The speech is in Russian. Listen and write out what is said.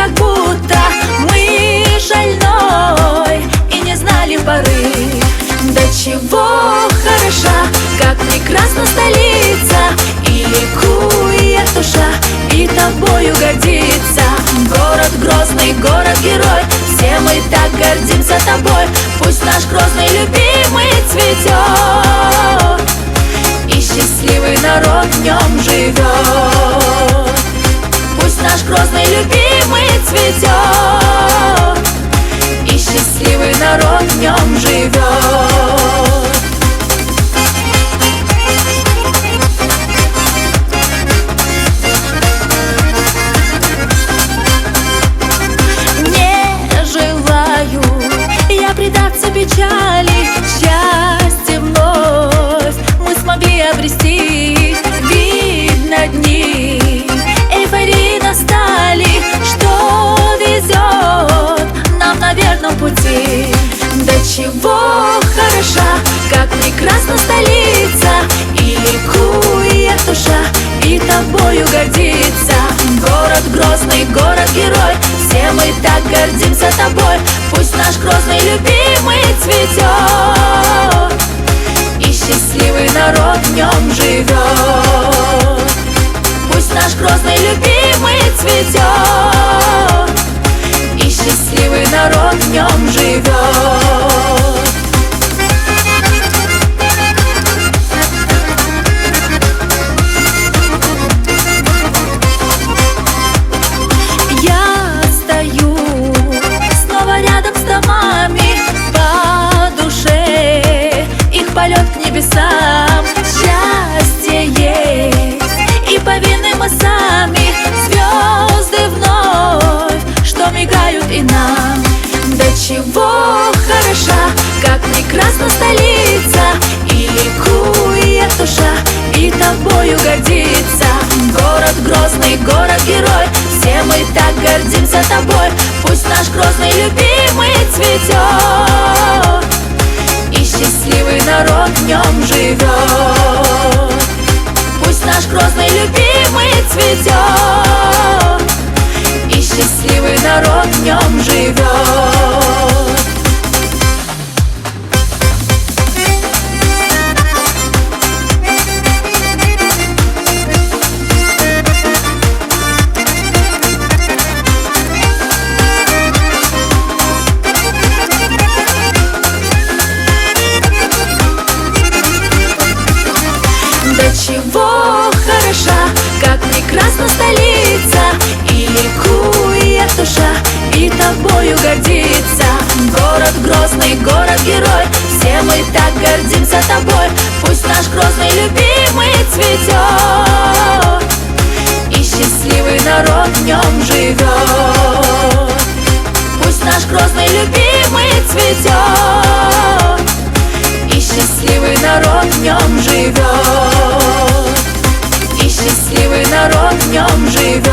как будто мы шальной и не знали поры. До чего хороша, как прекрасна столица, и ликует душа, и тобою гордится. Город Грозный, город-герой, все мы так гордимся тобой. Пусть наш Грозный любимый цветет, и счастливый народ в нем живет. Пусть наш Грозный любимый цветет, и счастливый народ в нем живет. Предаться печали, счастье вновь мы смогли обрести. Видно дни эйфории настали, что везет нам на верном пути. До чего хороша, как прекрасна столица, и ликует душа, и тобою гордится. Город Грозный, город-герой, все мы так гордимся тобой. Пусть наш Грозный любимый цветет, и счастливый народ в нем живет. Пусть наш Грозный любимый цветет, и счастливый народ в нем живет. Полет к небесам, счастье есть, и повинны мы сами. Звезды вновь, что мигают и нам. До чего хороша, как прекрасна столица, и ликует душа, и тобою гордится. Город Грозный, город-герой, все мы так гордимся тобой. Пусть наш Грозный любимый цветет, и счастливый народ в нем живет. Пусть наш Грозный любимый цветет, и счастливый народ в нем живет. До чего хороша, как прекрасна столица, и ликует душа, и тобою гордится. Город Грозный, город-герой, все мы так гордимся тобой. Пусть наш Грозный любимый цветет, и счастливый народ в нем живет. Пусть наш Грозный любимый цветет, и счастливый народ в нем живет. И счастливый народ в нем живет.